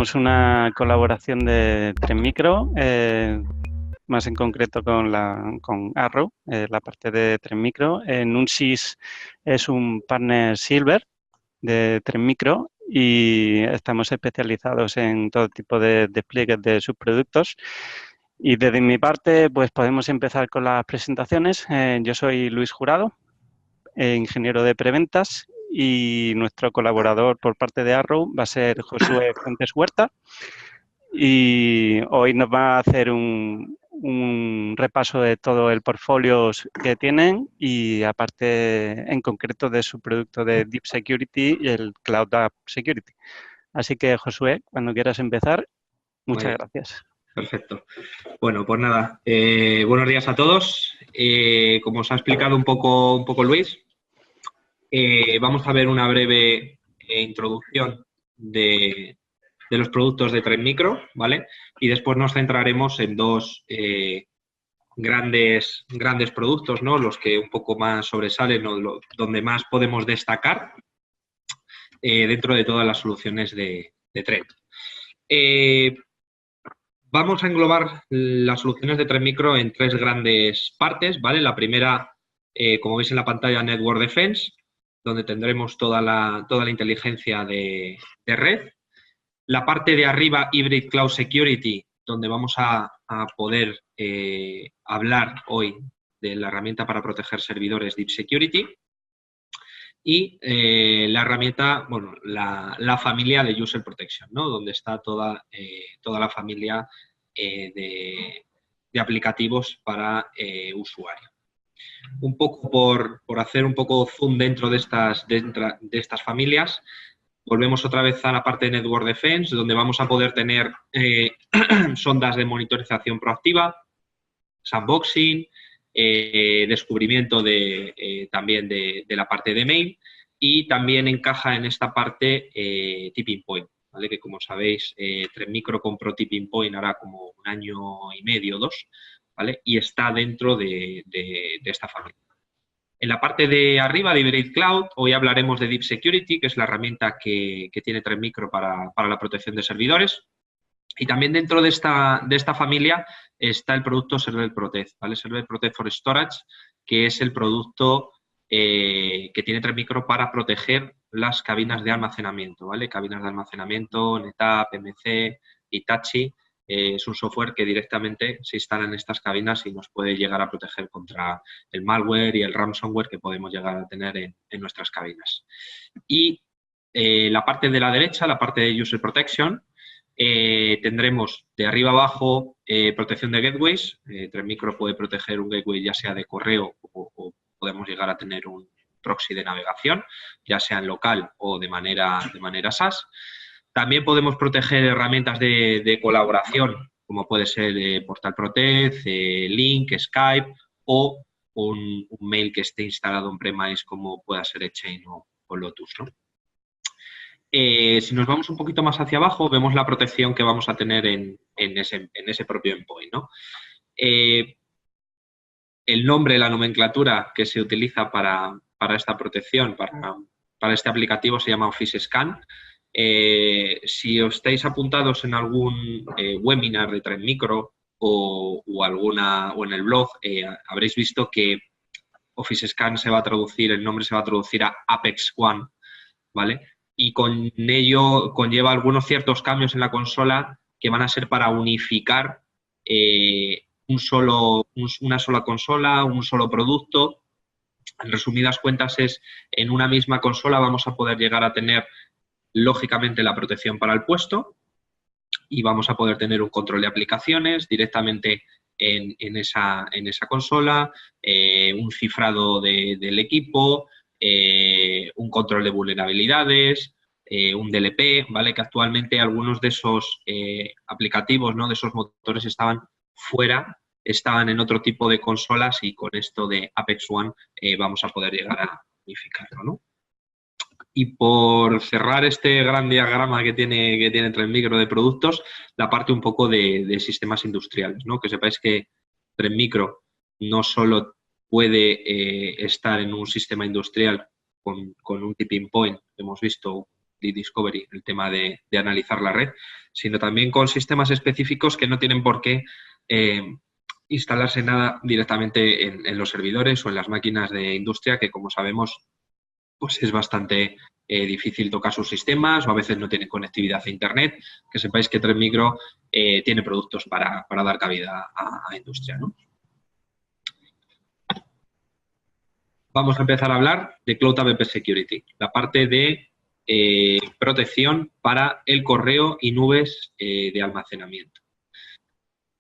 Somos una colaboración de Tren Micro, más en concreto con Arrow, la parte de Tren Micro. Nunsis es un partner Silver de Tren Micro y estamos especializados en todo tipo de despliegues de sus productos. Y desde mi parte, pues podemos empezar con las presentaciones. Yo soy Luis Jurado, ingeniero de preventas, y nuestro colaborador por parte de Arrow va a ser Josué Fuentes Huerta. Y hoy nos va a hacer un repaso de todo el portfolio que tienen y aparte en concreto de su producto de Deep Security y el Cloud App Security. Así que, Josué, cuando quieras empezar, muchas gracias. Perfecto. Bueno, pues nada, buenos días a todos. Como os ha explicado un poco Luis, vamos a ver una breve introducción de los productos de Tren Micro, ¿vale? Y después nos centraremos en dos grandes productos, ¿no? Los que un poco más sobresalen o donde más podemos destacar dentro de todas las soluciones de Tren. Vamos a englobar las soluciones de Tren Micro en tres grandes partes, ¿vale? La primera, como veis en la pantalla, Network Defense, donde tendremos toda la inteligencia de red. La parte de arriba, Hybrid Cloud Security, donde vamos a poder hablar hoy de la herramienta para proteger servidores Deep Security. Y la herramienta, bueno, la familia de User Protection, ¿no? Donde está toda la familia de aplicativos para usuario. Un poco por hacer un poco zoom dentro de estas familias, volvemos otra vez a la parte de Network Defense, donde vamos a poder tener sondas de monitorización proactiva, sandboxing, descubrimiento también de la parte de mail, y también encaja en esta parte Tipping Point, ¿vale? Que como sabéis, Tren Micro compró Tipping Point ahora como 1 año y medio, 2, ¿vale? Y está dentro de esta familia. En la parte de arriba de Hybrid Cloud, hoy hablaremos de Deep Security, que es la herramienta que tiene Tren Micro para la protección de servidores. Y también dentro de esta familia está el producto Server Protect, ¿vale? Server Protect for Storage, que es el producto que tiene Tren Micro para proteger las cabinas de almacenamiento, ¿vale? Cabinas de almacenamiento, NetApp, MC, Hitachi. Es un software que directamente se instala en estas cabinas y nos puede llegar a proteger contra el malware y el ransomware que podemos llegar a tener en nuestras cabinas. Y la parte de la derecha, la parte de User Protection, tendremos de arriba abajo protección de gateways. Tren Micro puede proteger un gateway ya sea de correo o podemos llegar a tener un proxy de navegación, ya sea en local o de manera SaaS. También podemos proteger herramientas de colaboración, como puede ser Portal Protect, Link, Skype o un mail que esté instalado en premise como pueda ser Exchange o Lotus, ¿no? Si nos vamos un poquito más hacia abajo, vemos la protección que vamos a tener en ese propio endpoint, ¿no? El nombre, la nomenclatura que se utiliza para esta protección, para este aplicativo, se llama Office Scan. Si os estáis apuntados en algún webinar de Tren Micro o en el blog, habréis visto que Office Scan el nombre se va a traducir a Apex One, ¿vale? Y con ello conlleva algunos ciertos cambios en la consola que van a ser para unificar una sola consola, un solo producto. En resumidas cuentas en una misma consola vamos a poder llegar a tener lógicamente la protección para el puesto y vamos a poder tener un control de aplicaciones directamente en esa consola, un cifrado del equipo, un control de vulnerabilidades, un DLP, ¿vale? Que actualmente algunos de esos aplicativos, ¿no? De esos motores estaban en otro tipo de consolas y con esto de Apex One vamos a poder llegar a unificarlo, ¿no? Y por cerrar este gran diagrama que tiene Tren Micro de productos, la parte un poco de sistemas industriales, ¿no? Que sepáis que Tren Micro no solo puede estar en un sistema industrial con un tipping point que hemos visto, de Discovery, el tema de analizar la red, sino también con sistemas específicos que no tienen por qué instalarse nada directamente en los servidores o en las máquinas de industria, que como sabemos pues es bastante difícil tocar sus sistemas o a veces no tienen conectividad a Internet. Que sepáis que Trend Micro tiene productos para dar cabida a industria, ¿no? Vamos a empezar a hablar de Cloud App Security, la parte de protección para el correo y nubes de almacenamiento.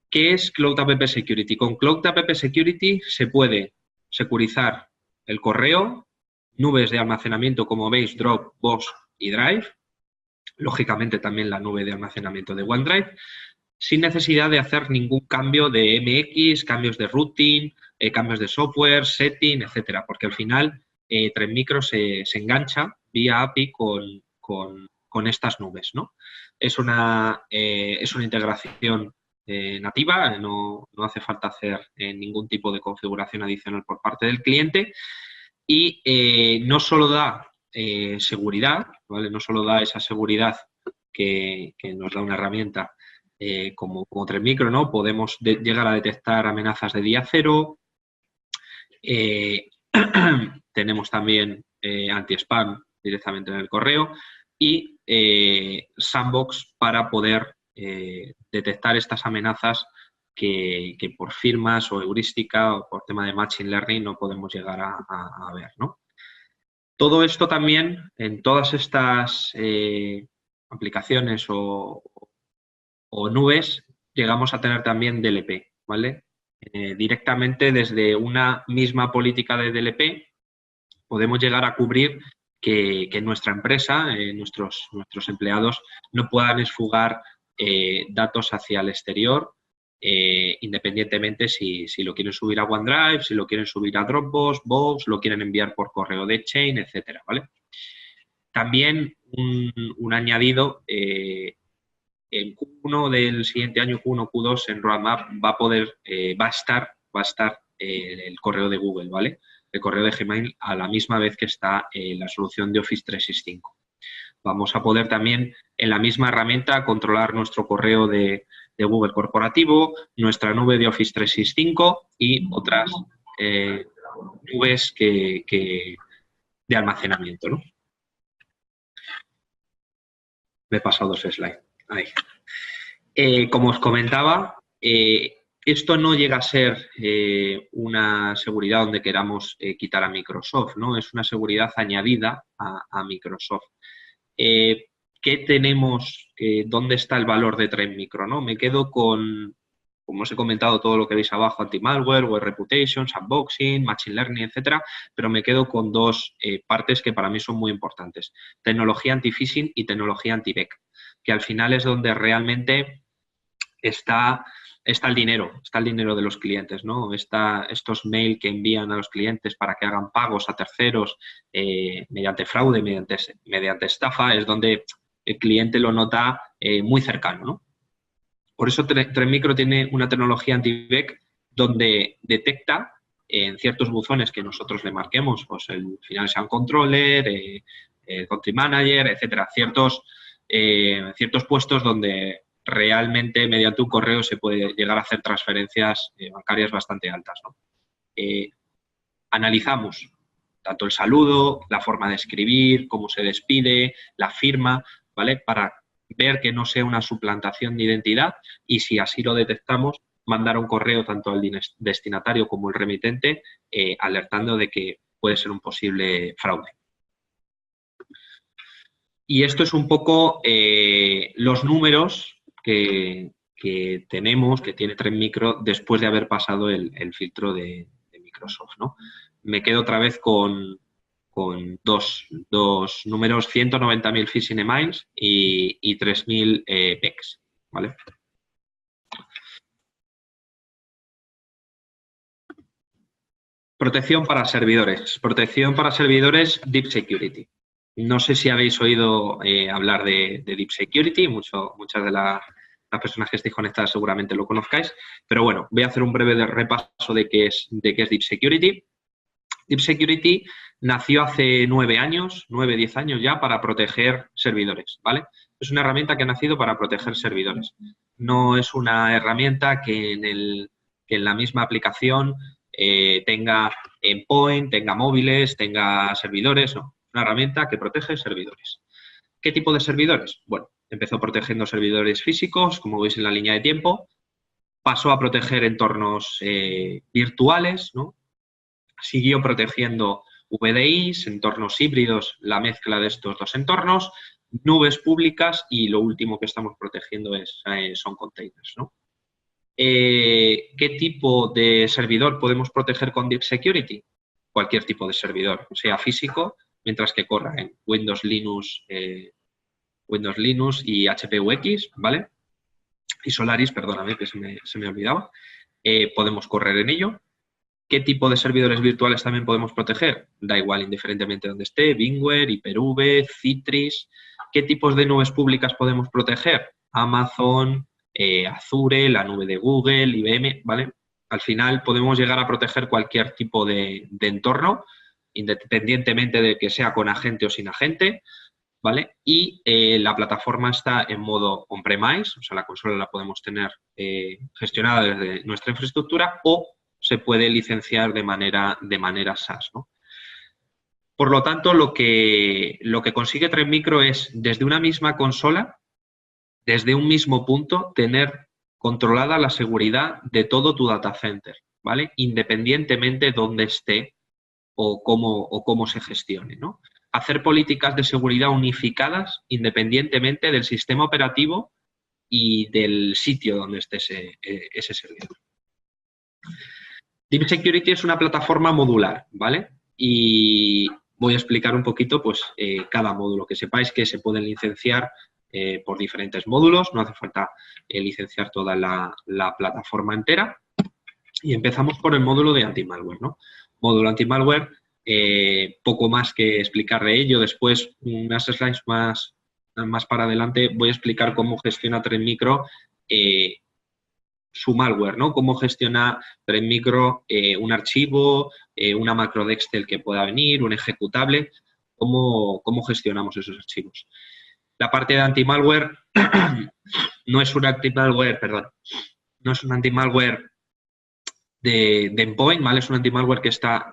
¿Qué es Cloud App Security? Con Cloud App Security se puede securizar el correo, nubes de almacenamiento como veis, Dropbox y Drive, lógicamente también la nube de almacenamiento de OneDrive, sin necesidad de hacer ningún cambio de MX, cambios de routing, cambios de software, setting, etcétera, porque al final Trend Micro se engancha vía API con estas nubes, ¿no? Es una integración nativa, no hace falta hacer ningún tipo de configuración adicional por parte del cliente y no solo da seguridad, ¿vale? No solo da esa seguridad que nos da una herramienta como Trend Micro, ¿no? Podemos llegar a detectar amenazas de día cero. Tenemos también anti-spam directamente en el correo y Sandbox para poder detectar estas amenazas que por firmas o heurística o por tema de Machine Learning no podemos llegar a ver, ¿no? Todo esto también en todas estas aplicaciones o nubes llegamos a tener también DLP, ¿vale? Directamente desde una misma política de DLP podemos llegar a cubrir que nuestra empresa, nuestros empleados no puedan esfugar datos hacia el exterior independientemente si lo quieren subir a OneDrive, si lo quieren subir a Dropbox, Box, lo quieren enviar por correo de Chain, etcétera, ¿vale? También un añadido en Q1 del siguiente año, Q1, Q2, en Roadmap va a estar el correo de Google, ¿vale? El correo de Gmail a la misma vez que está la solución de Office 365. Vamos a poder también en la misma herramienta controlar nuestro correo de Google corporativo, nuestra nube de Office 365 y otras nubes de almacenamiento, ¿no? Me he pasado 2 slides. Ahí. Como os comentaba, esto no llega a ser una seguridad donde queramos quitar a Microsoft, ¿no? Es una seguridad añadida a Microsoft. ¿Qué tenemos? ¿Dónde está el valor de Trend Micro, ¿no? Me quedo con, como os he comentado, todo lo que veis abajo, anti-malware, web reputation, sandboxing, machine learning, etcétera, pero me quedo con 2 partes que para mí son muy importantes. Tecnología anti-phishing y tecnología anti-back, que al final es donde realmente está el dinero de los clientes, ¿no? Estos mail que envían a los clientes para que hagan pagos a terceros mediante fraude, mediante estafa, es donde el cliente lo nota muy cercano, ¿no? Por eso Trend Micro tiene una tecnología anti-back donde detecta en ciertos buzones que nosotros le marquemos, pues el Financial Controller, el Country Manager, etcétera, ciertos puestos donde realmente mediante un correo se puede llegar a hacer transferencias bancarias bastante altas, ¿no? Analizamos tanto el saludo, la forma de escribir, cómo se despide, la firma, ¿vale? Para ver que no sea una suplantación de identidad y si así lo detectamos, mandar un correo tanto al destinatario como al remitente alertando de que puede ser un posible fraude. Y esto es un poco los números que tenemos, que tiene Trend Micro después de haber pasado el filtro de Microsoft, ¿no? Me quedo otra vez con dos números, 190.000 phishing emails y 3.000 PECs, ¿vale? Protección para servidores. Protección para servidores Deep Security. No sé si habéis oído hablar de Deep Security, muchas de las personas que estéis conectadas seguramente lo conozcáis, pero bueno, voy a hacer un breve repaso de qué es Deep Security. Deep Security nació hace 9 años, 9, 10 años ya, para proteger servidores, ¿vale? Es una herramienta que ha nacido para proteger servidores. No es una herramienta que en la misma aplicación tenga endpoint, tenga móviles, tenga servidores, no. Es una herramienta que protege servidores. ¿Qué tipo de servidores? Bueno, empezó protegiendo servidores físicos, como veis en la línea de tiempo, pasó a proteger entornos virtuales, ¿no? Siguió protegiendo VDIs, entornos híbridos, la mezcla de estos dos entornos, nubes públicas y lo último que estamos protegiendo son containers, ¿no? ¿Qué tipo de servidor podemos proteger con Deep Security? Cualquier tipo de servidor, sea físico, mientras que corra en Windows, Linux y HP UX, ¿vale? Y Solaris, perdóname que se me olvidaba. Podemos correr en ello. ¿Qué tipo de servidores virtuales también podemos proteger? Da igual, indiferentemente donde esté, VMware, Hyper-V, Citrix. ¿Qué tipos de nubes públicas podemos proteger? Amazon, Azure, la nube de Google, IBM, ¿vale? Al final podemos llegar a proteger cualquier tipo de entorno, independientemente de que sea con agente o sin agente, ¿vale? Y la plataforma está en modo on-premise, o sea, la consola la podemos tener gestionada desde nuestra infraestructura o se puede licenciar de manera SaaS, ¿no? Por lo tanto, lo que consigue Trend Micro es, desde una misma consola, desde un mismo punto, tener controlada la seguridad de todo tu data center, ¿vale? Independientemente de dónde esté o cómo se gestione, ¿no? Hacer políticas de seguridad unificadas independientemente del sistema operativo y del sitio donde esté ese servidor. Deep Security es una plataforma modular, ¿vale? Y voy a explicar un poquito pues, cada módulo. Que sepáis que se pueden licenciar por diferentes módulos, no hace falta licenciar toda la plataforma entera. Y empezamos por el módulo de anti-malware, ¿no? Módulo anti-malware, poco más que explicar de ello. Después, unas slides más para adelante, voy a explicar cómo gestiona Trend Micro su malware, ¿no? Cómo gestiona Trend Micro un archivo, una macro de Excel que pueda venir, un ejecutable, cómo gestionamos esos archivos. La parte de anti-malware no es un anti-malware, perdón, no es un anti-malware de endpoint, ¿vale? Es un anti-malware que está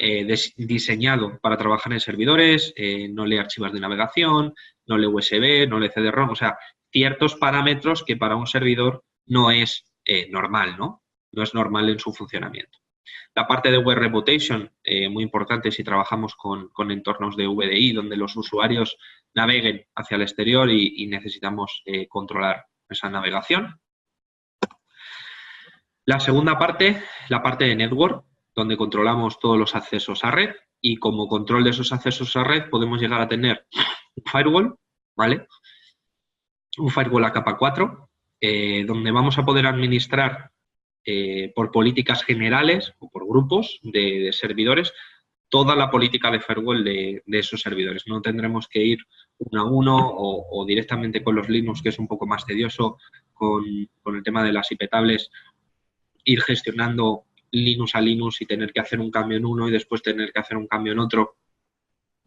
diseñado para trabajar en servidores, no lee archivos de navegación, no lee USB, no lee CD-ROM, o sea, ciertos parámetros que para un servidor no es normal, ¿no? No es normal en su funcionamiento. La parte de web reputation, muy importante si trabajamos con entornos de VDI, donde los usuarios naveguen hacia el exterior y necesitamos controlar esa navegación. La segunda parte, la parte de network, donde controlamos todos los accesos a red y como control de esos accesos a red podemos llegar a tener un firewall, ¿vale? Un firewall a capa 4, donde vamos a poder administrar por políticas generales o por grupos de servidores toda la política de firewall de esos servidores. No tendremos que ir uno a uno o directamente con los Linux, que es un poco más tedioso, con el tema de las IP tables, ir gestionando Linux a Linux y tener que hacer un cambio en uno y después tener que hacer un cambio en otro.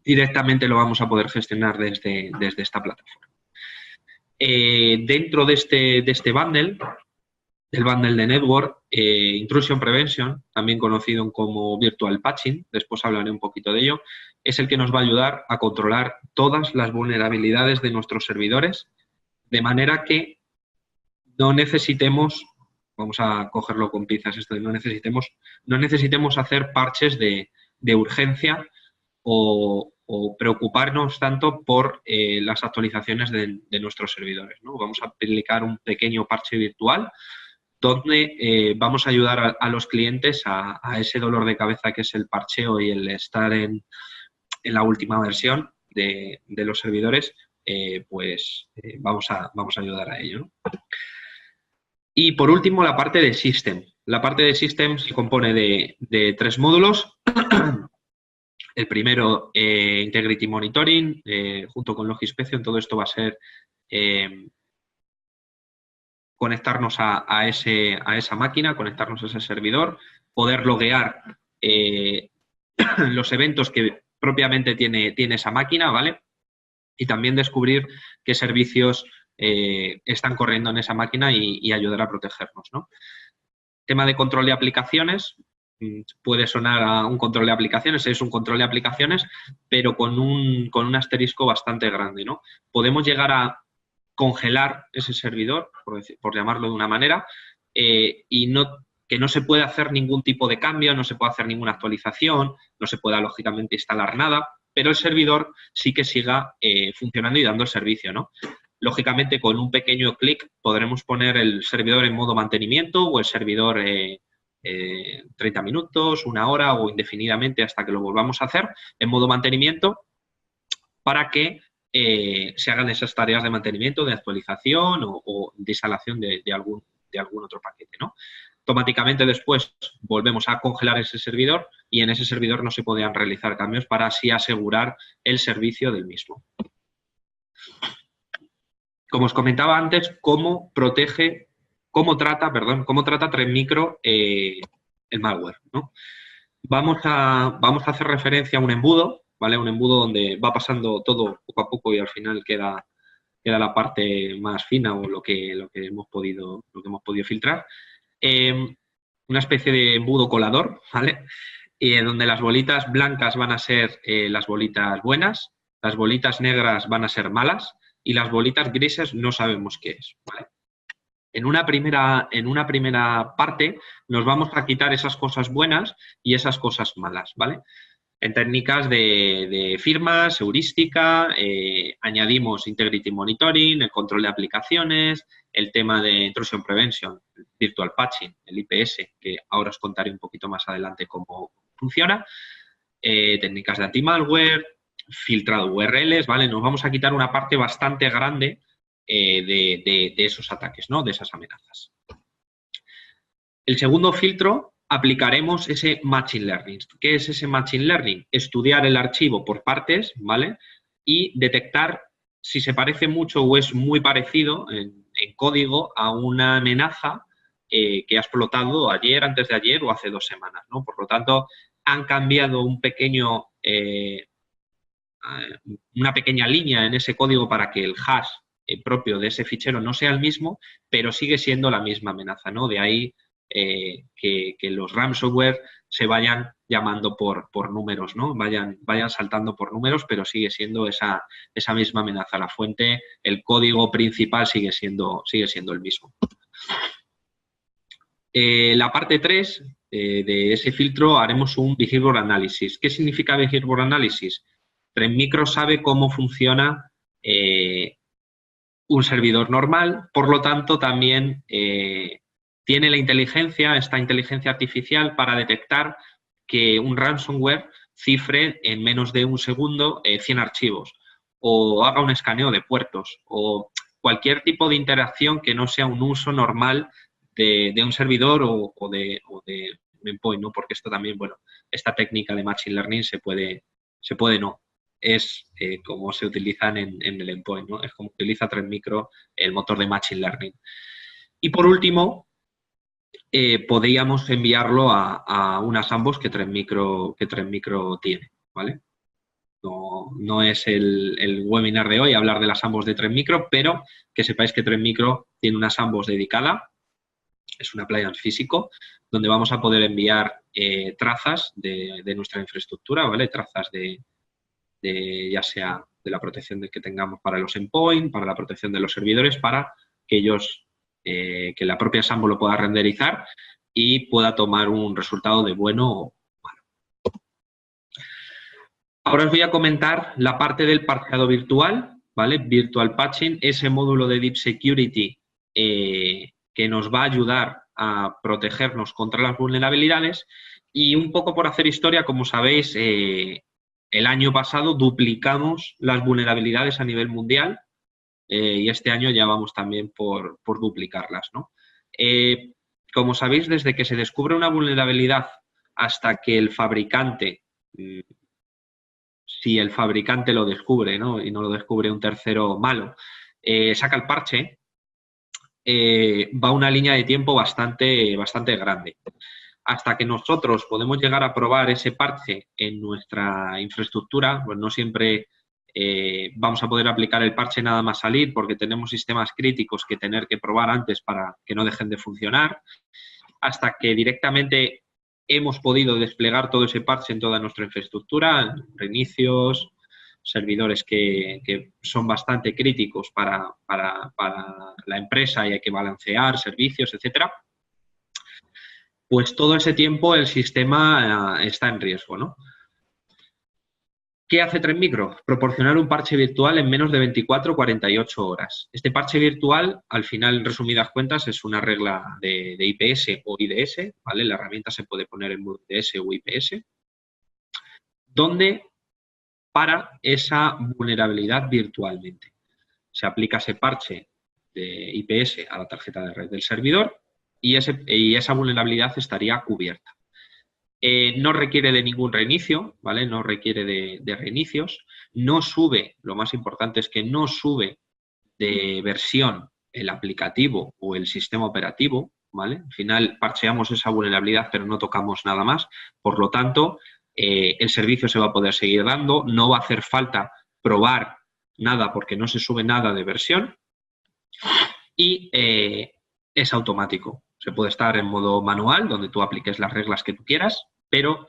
Directamente lo vamos a poder gestionar desde esta plataforma. Dentro de este bundle, del bundle de network, Intrusion Prevention, también conocido como Virtual Patching, después hablaré un poquito de ello, es el que nos va a ayudar a controlar todas las vulnerabilidades de nuestros servidores, de manera que no necesitemos, vamos a cogerlo con pinzas esto, no necesitemos hacer parches de urgencia o preocuparnos tanto por las actualizaciones de nuestros servidores, ¿no? Vamos a aplicar un pequeño parche virtual donde vamos a ayudar a los clientes a ese dolor de cabeza que es el parcheo y el estar en la última versión de los servidores, vamos a ayudar a ello, ¿no? Y por último, la parte de System. La parte de System se compone de 3 módulos. El primero, Integrity Monitoring, junto con Loginspection. Todo esto va a ser conectarnos a esa máquina, conectarnos a ese servidor, poder loguear los eventos que propiamente tiene esa máquina, ¿vale? Y también descubrir qué servicios están corriendo en esa máquina y ayudar a protegernos, ¿no? Tema de control de aplicaciones, puede sonar a un control de aplicaciones, es un control de aplicaciones, pero con un asterisco bastante grande, ¿no? Podemos llegar a congelar ese servidor, por llamarlo de una manera, y que no se puede hacer ningún tipo de cambio, no se puede hacer ninguna actualización, no se pueda, lógicamente, instalar nada, pero el servidor sí que siga funcionando y dando el servicio, ¿no? Lógicamente, con un pequeño clic podremos poner el servidor en modo mantenimiento o el servidor 30 minutos, una hora o indefinidamente hasta que lo volvamos a hacer en modo mantenimiento para que se hagan esas tareas de mantenimiento, de actualización o de instalación de algún otro paquete, ¿no? Automáticamente después volvemos a congelar ese servidor y en ese servidor no se podían realizar cambios para así asegurar el servicio del mismo. Como os comentaba antes, cómo trata Trend Micro el malware, ¿no? Vamos a hacer referencia a un embudo, ¿vale? Un embudo donde va pasando todo poco a poco y al final queda la parte más fina o lo que hemos podido filtrar. Una especie de embudo colador, ¿vale? Donde las bolitas blancas van a ser las bolitas buenas, las bolitas negras van a ser malas y las bolitas grises no sabemos qué es, ¿vale? En una primera parte nos vamos a quitar esas cosas buenas y esas cosas malas, ¿vale? En técnicas de firmas, heurística, añadimos Integrity Monitoring, el control de aplicaciones, el tema de Intrusion Prevention, Virtual Patching, el IPS, que ahora os contaré un poquito más adelante cómo funciona, técnicas de anti-malware, filtrado URLs, ¿vale? Nos vamos a quitar una parte bastante grande de esos ataques, ¿no? De esas amenazas. El segundo filtro, aplicaremos ese Machine Learning. ¿Qué es ese Machine Learning? Estudiar el archivo por partes, ¿vale? Y detectar si se parece mucho o es muy parecido en código a una amenaza que ha explotado ayer, antes de ayer o hace 2 semanas, ¿no? Por lo tanto, han cambiado una pequeña línea en ese código para que el hash propio de ese fichero no sea el mismo, pero sigue siendo la misma amenaza, ¿no? De ahí que los ransomware se vayan llamando por números, ¿no? Vayan saltando por números, pero sigue siendo esa misma amenaza. La fuente, el código principal sigue siendo el mismo. La parte 3 de ese filtro haremos un Behavior Analysis. ¿Qué significa Behavior Analysis? Trend Micro sabe cómo funciona un servidor normal, por lo tanto también tiene esta inteligencia artificial para detectar que un ransomware cifre en menos de un segundo 100 archivos o haga un escaneo de puertos o cualquier tipo de interacción que no sea un uso normal de un servidor o de endpoint, ¿no? Porque esto también, bueno, esta técnica de Machine Learning se puede no. Es como se utilizan en el endpoint, ¿no? Es como utiliza Trend Micro el motor de Machine Learning. Y por último, podríamos enviarlo a una sandbox que Trend Micro tiene, ¿vale? No es el webinar de hoy hablar de las sandbox de Trend Micro, pero que sepáis que Trend Micro tiene una sandbox dedicada, es un appliance físico, donde vamos a poder enviar trazas de nuestra infraestructura, ¿vale? Trazas ya sea de la protección que tengamos para los endpoint, para la protección de los servidores, para que que la propia sandbox lo pueda renderizar y pueda tomar un resultado de bueno o malo. Ahora os voy a comentar la parte del parcheado virtual, ¿vale? Virtual Patching, ese módulo de Deep Security que nos va a ayudar a protegernos contra las vulnerabilidades y un poco por hacer historia, como sabéis, el año pasado duplicamos las vulnerabilidades a nivel mundial y este año ya vamos también por duplicarlas, ¿no? Como sabéis, desde que se descubre una vulnerabilidad hasta que el fabricante, si el fabricante lo descubre, ¿no? Y no lo descubre un tercero malo, saca el parche, va una línea de tiempo bastante grande. hasta que nosotros podemos llegar a probar ese parche en nuestra infraestructura, pues no siempre vamos a poder aplicar el parche nada más salir porque tenemos sistemas críticos que tener que probar antes para que no dejen de funcionar, hasta que directamente hemos podido desplegar todo ese parche en toda nuestra infraestructura, reinicios, servidores que son bastante críticos para la empresa y hay que balancear servicios, etcétera. Pues todo ese tiempo el sistema está en riesgo, ¿no? ¿Qué hace Trend Micro? Proporcionar un parche virtual en menos de 24 o 48 horas. Este parche virtual, al final, en resumidas cuentas, es una regla de IPS o IDS, ¿vale? La herramienta se puede poner en modo IDS o IPS, donde para esa vulnerabilidad virtualmente. Se aplica ese parche de IPS a la tarjeta de red del servidor y esa vulnerabilidad estaría cubierta. No requiere de ningún reinicio, ¿vale? No requiere de reinicios. No sube, lo más importante es que no sube de versión el aplicativo o el sistema operativo, ¿vale? Al final parcheamos esa vulnerabilidad, pero no tocamos nada más. Por lo tanto, el servicio se va a poder seguir dando. No va a hacer falta probar nada porque no se sube nada de versión. Y es automático. Se puede estar en modo manual, donde tú apliques las reglas que tú quieras, pero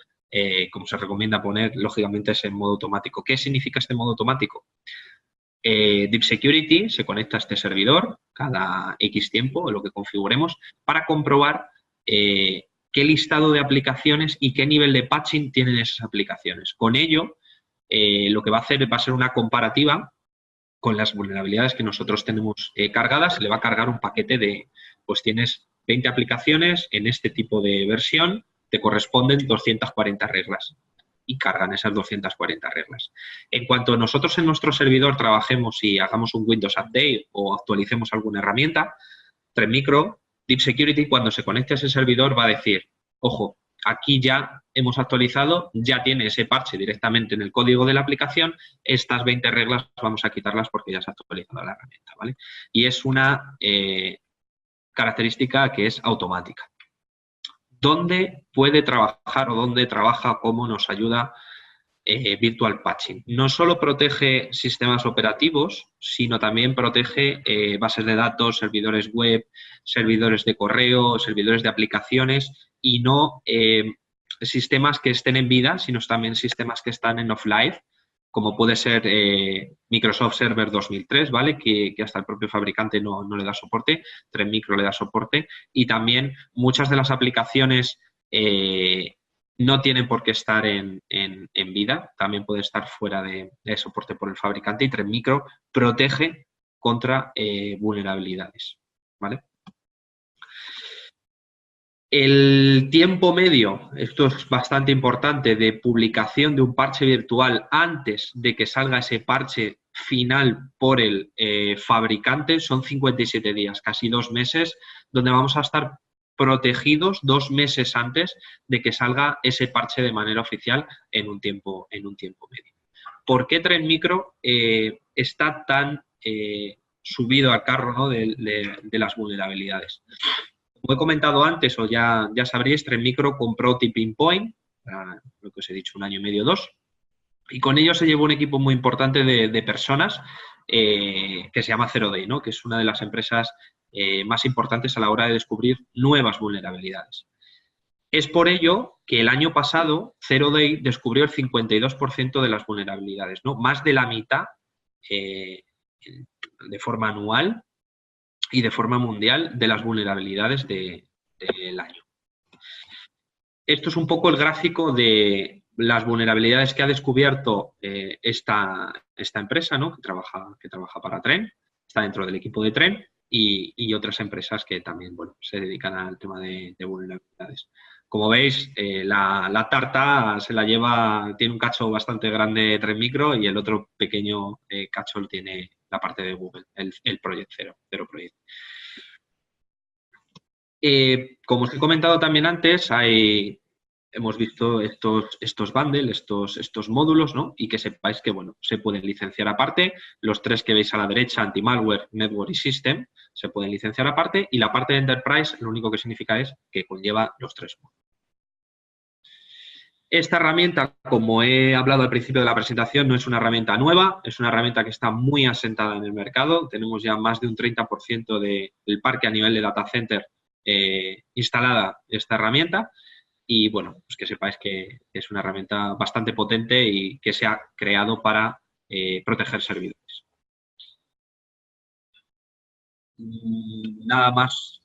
como se recomienda poner, lógicamente es en modo automático. ¿Qué significa este modo automático? Deep Security se conecta a este servidor cada X tiempo, lo que configuremos, para comprobar qué listado de aplicaciones y qué nivel de patching tienen esas aplicaciones. Con ello, lo que va a hacer va a ser una comparativa con las vulnerabilidades que nosotros tenemos cargadas. Le va a cargar un paquete de, pues tienes 20 aplicaciones en este tipo de versión, te corresponden 240 reglas y cargan esas 240 reglas. En cuanto nosotros en nuestro servidor trabajemos y hagamos un Windows Update o actualicemos alguna herramienta, Trend Micro, Deep Security, cuando se conecte a ese servidor va a decir, ojo, aquí ya hemos actualizado, ya tiene ese parche directamente en el código de la aplicación, estas 20 reglas vamos a quitarlas porque ya se ha actualizado la herramienta, ¿vale? Y es una característica que es automática. ¿Dónde puede trabajar o dónde trabaja, cómo nos ayuda Virtual Patching? No solo protege sistemas operativos, sino también protege bases de datos, servidores web, servidores de correo, servidores de aplicaciones y no sistemas que estén en vida, sino también sistemas que están en off-life, como puede ser Microsoft Server 2003, ¿vale? Que hasta el propio fabricante no le da soporte, Trend Micro le da soporte, y también muchas de las aplicaciones no tienen por qué estar en vida, también puede estar fuera de soporte por el fabricante, y Trend Micro protege contra vulnerabilidades, ¿vale? El tiempo medio, esto es bastante importante, de publicación de un parche virtual antes de que salga ese parche final por el fabricante son 57 días, casi 2 meses, donde vamos a estar protegidos 2 meses antes de que salga ese parche de manera oficial en un tiempo medio. ¿Por qué Trend Micro está tan subido al carro, ¿no? de las vulnerabilidades? Como he comentado antes, o ya sabréis, Trend Micro compró Tipping Point, lo que os he dicho, 1 año y medio, 2, y con ello se llevó un equipo muy importante de personas que se llama Zero Day, ¿no? Que es una de las empresas más importantes a la hora de descubrir nuevas vulnerabilidades. Es por ello que el año pasado Zero Day descubrió el 52% de las vulnerabilidades, ¿no? Más de la mitad de forma anual y de forma mundial de las vulnerabilidades del año. Esto es un poco el gráfico de las vulnerabilidades que ha descubierto esta empresa, ¿no? que trabaja para Trend, está dentro del equipo de Trend, y otras empresas que también, bueno, se dedican al tema de vulnerabilidades. Como veis, la tarta se la lleva, tiene un cacho bastante grande Trend Micro y el otro pequeño cacho tiene la parte de Google, el Project Zero Project. Como os he comentado también antes, hemos visto estos bundles, estos módulos, ¿no? Y que sepáis que, bueno, se pueden licenciar aparte. Los 3 que veis a la derecha, Anti-Malware, Network y System, se pueden licenciar aparte. Y la parte de Enterprise, lo único que significa es que conlleva los 3 módulos. Esta herramienta, como he hablado al principio de la presentación, no es una herramienta nueva, es una herramienta que está muy asentada en el mercado. Tenemos ya más de un 30% del parque a nivel de data center instalada esta herramienta. Y bueno, pues que sepáis que es una herramienta bastante potente y que se ha creado para proteger servidores. Nada más,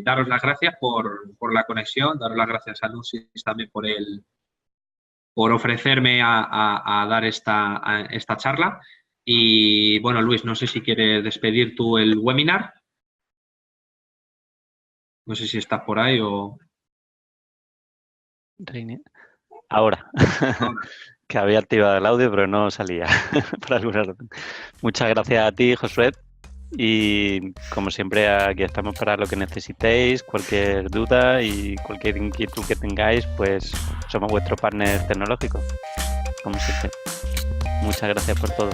daros las gracias por la conexión, daros las gracias a Nusis también por ofrecerme a dar esta charla. Y bueno, Luis, no sé si quieres despedir tú el webinar. No sé si estás por ahí o... Ahora. Que había activado el audio, pero no salía por alguna razón. Muchas gracias a ti, Josué. Y como siempre, aquí estamos para lo que necesitéis, cualquier duda y cualquier inquietud que tengáis, pues somos vuestro partner tecnológico, como siempre. Muchas gracias por todo.